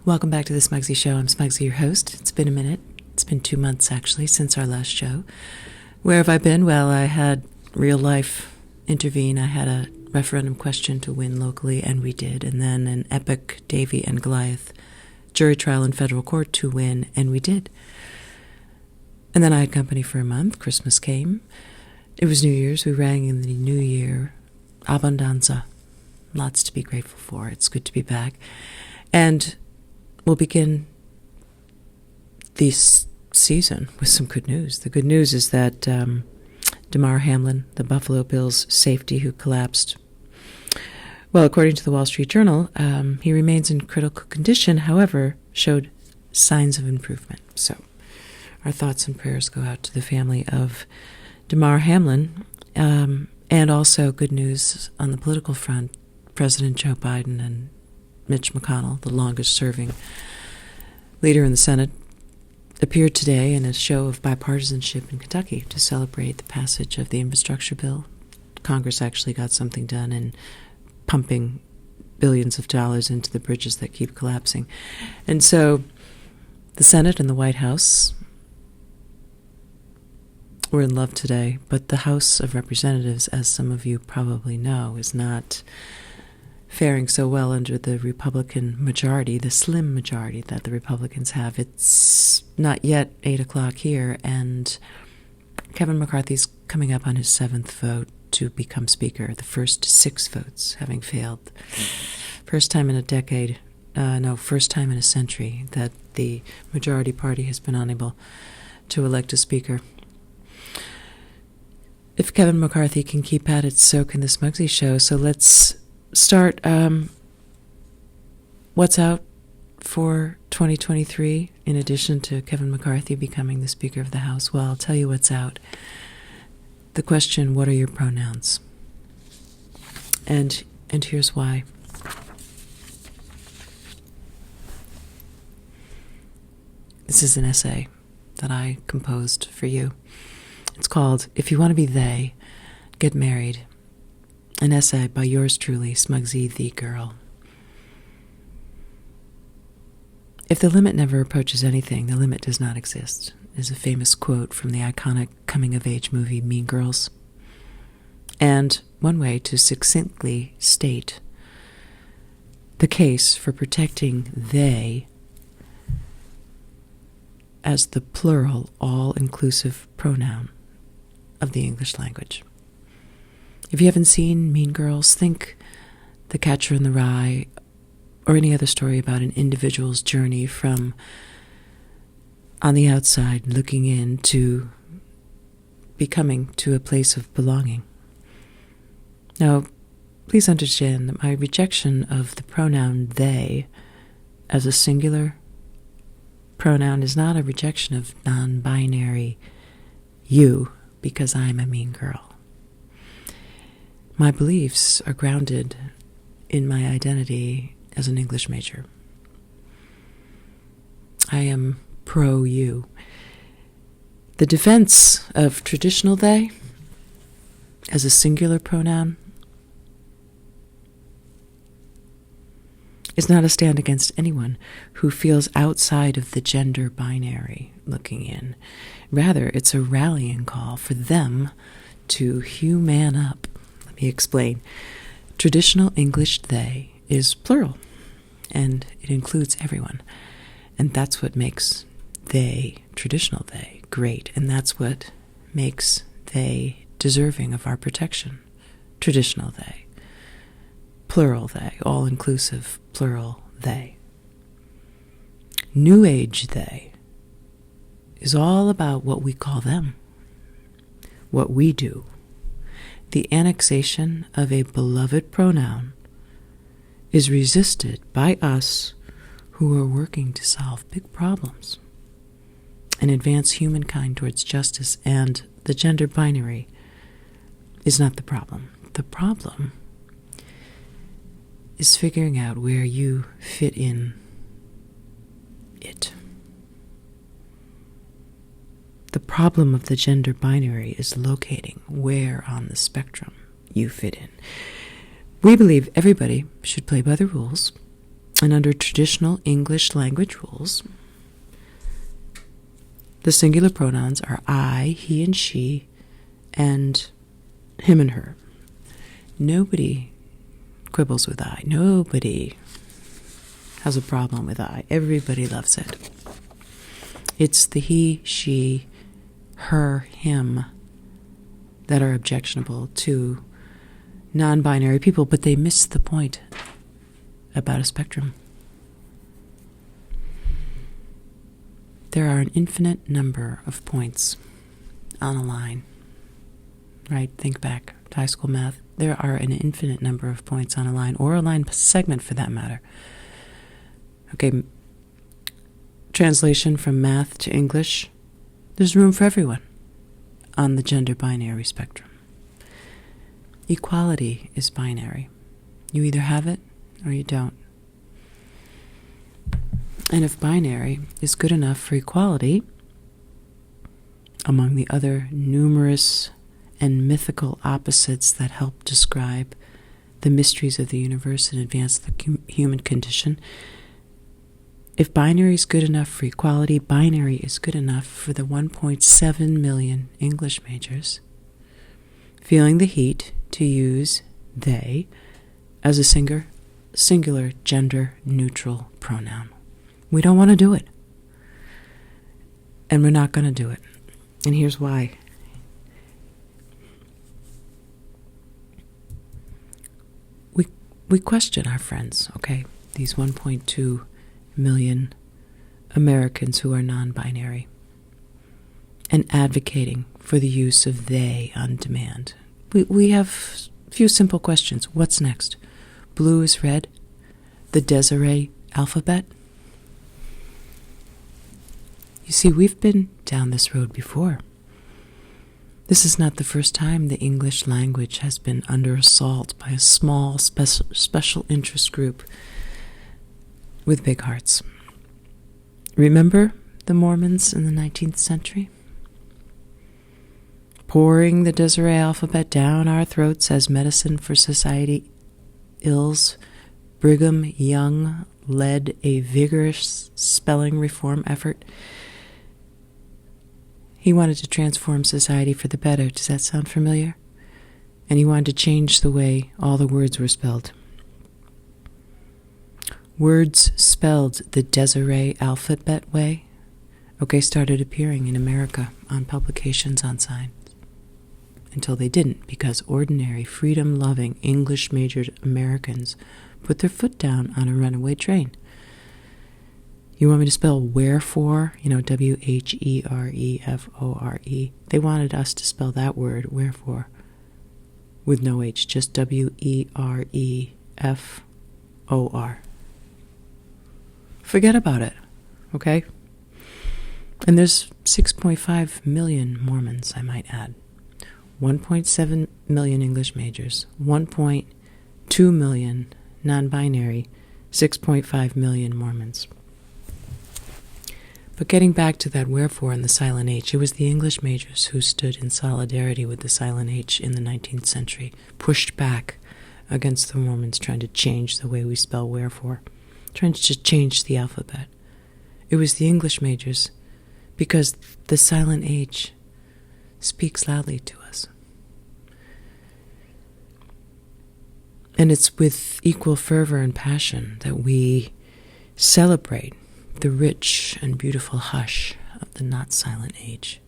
Welcome back to the Smugsy Show. I'm Smugsy, your host. It's been a minute. It's been 2 months, actually, since our last show. Where have I been? Well, I had real life intervene. I had a referendum question to win locally, and we did. And then an epic Davy and Goliath jury trial in federal court to win, and we did. And then I had company for a month. Christmas came. It was New Year's. We rang in the New Year. Abundanza. Lots to be grateful for. It's good to be back. And we'll begin this season with some good news. The good news is that Damar Hamlin, the Buffalo Bills safety who collapsed, well, according to the Wall Street Journal, he remains in critical condition, however, showed signs of improvement. So our thoughts and prayers go out to the family of Damar Hamlin, and also good news on the political front. President Joe Biden and Mitch McConnell, the longest-serving leader in the Senate, appeared today in a show of bipartisanship in Kentucky to celebrate the passage of the infrastructure bill. Congress actually got something done in pumping billions of dollars into the bridges that keep collapsing. And so the Senate and the White House were in love today, but the House of Representatives, as some of you probably know, is not faring so well under the Republican majority, the slim majority that the Republicans have. It's not yet 8 o'clock here, and Kevin McCarthy's coming up on his 7th vote to become Speaker, the first 6 votes having failed. First time in a decade, first time in a century that the majority party has been unable to elect a Speaker. If Kevin McCarthy can keep at it, so can the Smugsy Show. So let's start what's out for 2023, in addition to Kevin McCarthy becoming the Speaker of the House. Well, I'll tell you what's out. The question, what are your pronouns? And here's why. This is an essay that I composed for you. It's called, If You Want to Be They, Get Married. An essay by yours truly, Smugsy the Girl. If the limit never approaches anything, the limit does not exist, is a famous quote from the iconic coming-of-age movie Mean Girls. And one way to succinctly state the case for protecting they as the plural, all-inclusive pronoun of the English language. If you haven't seen Mean Girls, think The Catcher in the Rye or any other story about an individual's journey from on the outside looking in to becoming to a place of belonging. Now, please understand that my rejection of the pronoun they as a singular pronoun is not a rejection of non-binary you because I'm a mean girl. My beliefs are grounded in my identity as an English major. I am pro-you. The defense of traditional they as a singular pronoun is not a stand against anyone who feels outside of the gender binary looking in. Rather, it's a rallying call for them to human up. Let me explain. Traditional English they is plural, and it includes everyone. And that's what makes they, traditional they, great. And that's what makes they deserving of our protection. Traditional they. Plural they, all-inclusive, plural they. New Age they is all about what we call them, what we do. The annexation of a beloved pronoun is resisted by us who are working to solve big problems and advance humankind towards justice, and the gender binary is not the problem. The problem is figuring out where you fit in it. The problem of the gender binary is locating where on the spectrum you fit in. We believe everybody should play by the rules And under traditional English language rules, the singular pronouns are I, he and she, and him and her. Nobody quibbles with I. Nobody has a problem with I. Everybody loves it. It's the he, she, her, him that are objectionable to non-binary people, but they miss the point about a spectrum. There are an infinite number of points on a line, right? Think back to high school math. There are an infinite number of points on a line, or a line segment for that matter. Okay, translation from math to English. There's room for everyone on the gender binary spectrum. Equality is binary. You either have it or you don't. And if binary is good enough for equality, among the other numerous and mythical opposites that help describe the mysteries of the universe and advance the human condition, if binary is good enough for equality, binary is good enough for the 1.7 million English majors feeling the heat to use they as a singular gender-neutral pronoun. We don't want to do it. And we're not going to do it. And here's why. We question our friends, okay? These 1.2 million Americans who are non-binary, and advocating for the use of they on demand. We have a few simple questions. What's next? Blue is red? The Desiree alphabet? You see, we've been down this road before. This is not the first time the English language has been under assault by a small special interest group with big hearts. Remember the Mormons in the 19th century? Pouring the Desiree alphabet down our throats as medicine for society ills, Brigham Young led a vigorous spelling reform effort. He wanted to transform society for the better. Does that sound familiar? And he wanted to change the way all the words were spelled. Words spelled the Desiree alphabet way, started appearing in America on publications on signs. Until they didn't, because ordinary, freedom-loving, English-majored Americans put their foot down on a runaway train. You want me to spell wherefore? W-H-E-R-E-F-O-R-E. They wanted us to spell that word, wherefore, with no H, just W-E-R-E-F-O-R. Forget about it, okay? And there's 6.5 million Mormons, I might add. 1.7 million English majors, 1.2 million non-binary, 6.5 million Mormons. But getting back to that wherefore and the silent H, it was the English majors who stood in solidarity with the silent H in the 19th century, pushed back against the Mormons trying to change the way we spell wherefore, trying to change the alphabet. It was the English majors, because the silent H speaks loudly to us. And it's with equal fervor and passion that we celebrate the rich and beautiful hush of the not-silent age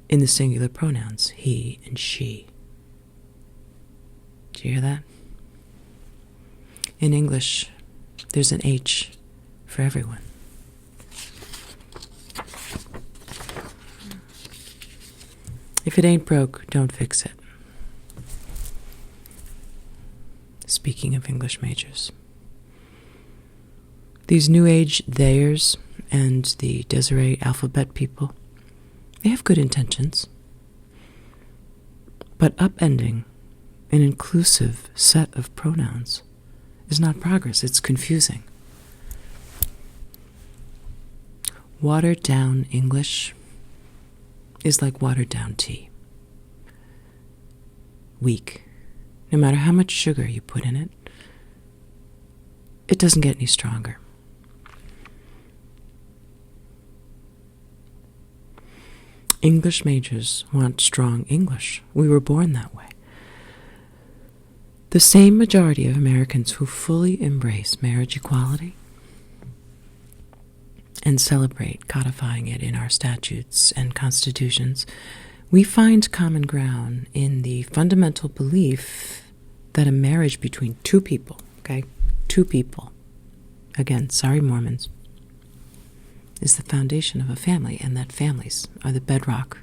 in the singular pronouns, he and she. Do you hear that? In English, there's an H for everyone. If it ain't broke, don't fix it. Speaking of English majors. These New Age theirs and the Desiree alphabet people, they have good intentions. But upending an inclusive set of pronouns is not progress, it's confusing. Watered down English is like watered down tea. Weak. No matter how much sugar you put in it, it doesn't get any stronger. English majors want strong English. We were born that way. The same majority of Americans who fully embrace marriage equality and celebrate codifying it in our statutes and constitutions, we find common ground in the fundamental belief that a marriage between two people, two people, again, sorry Mormons, is the foundation of a family, and that families are the bedrock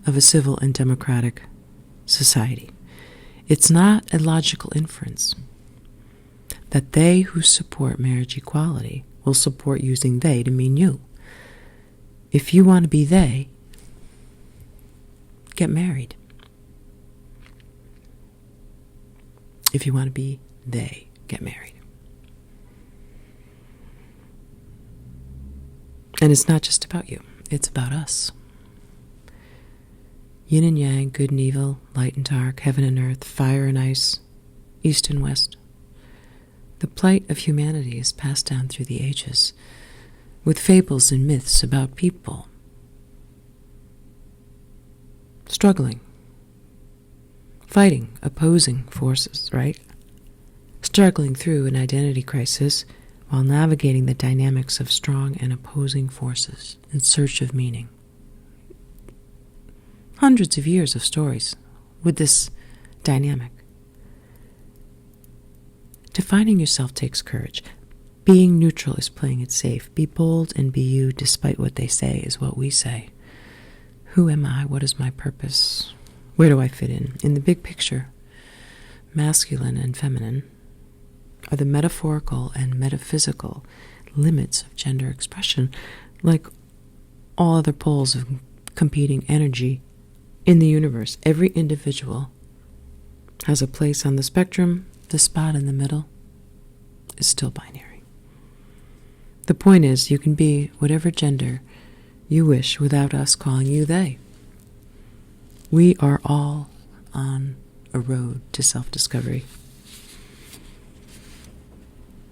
of a civil and democratic society. It's not a logical inference that they who support marriage equality will support using they to mean you. If you want to be they, get married. If you want to be they, get married. And it's not just about you, it's about us. Yin and yang, good and evil, light and dark, heaven and earth, fire and ice, east and west. The plight of humanity is passed down through the ages, with fables and myths about people struggling, fighting, opposing forces, right? Struggling through an identity crisis while navigating the dynamics of strong and opposing forces in search of meaning. Hundreds of years of stories with this dynamic. Defining yourself takes courage. Being neutral is playing it safe. Be bold and be you despite what they say is what we say. Who am I? What is my purpose? Where do I fit in? In the big picture, masculine and feminine are the metaphorical and metaphysical limits of gender expression, like all other poles of competing energy in the universe. Every individual has a place on the spectrum. The spot in the middle is still binary. The point is, you can be whatever gender you wish without us calling you they. We are all on a road to self-discovery.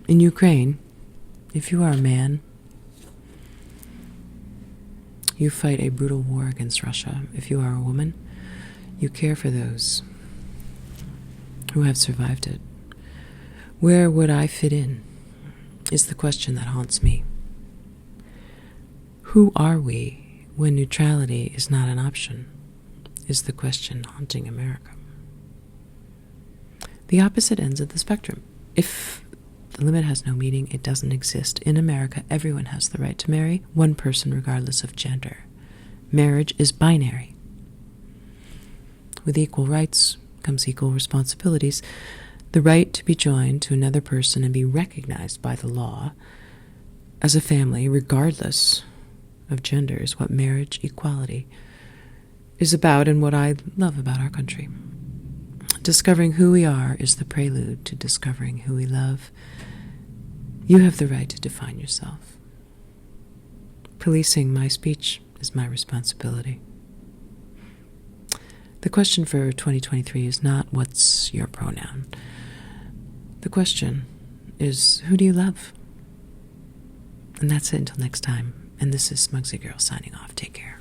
In Ukraine, if you are a man, you fight a brutal war against Russia. If you are a woman, you care for those who have survived it. Where would I fit in is the question that haunts me. Who are we when neutrality is not an option is the question haunting America. The opposite ends of the spectrum. If the limit has no meaning, it doesn't exist. In America, everyone has the right to marry one person regardless of gender. Marriage is binary. With equal rights comes equal responsibilities. The right to be joined to another person and be recognized by the law as a family, regardless of gender, is what marriage equality is about and what I love about our country. Discovering who we are is the prelude to discovering who we love. You have the right to define yourself. Policing my speech is my responsibility. The question for 2023 is not what's your pronoun. The question is, who do you love? And that's it until next time. And this is Smugsy Girl signing off. Take care.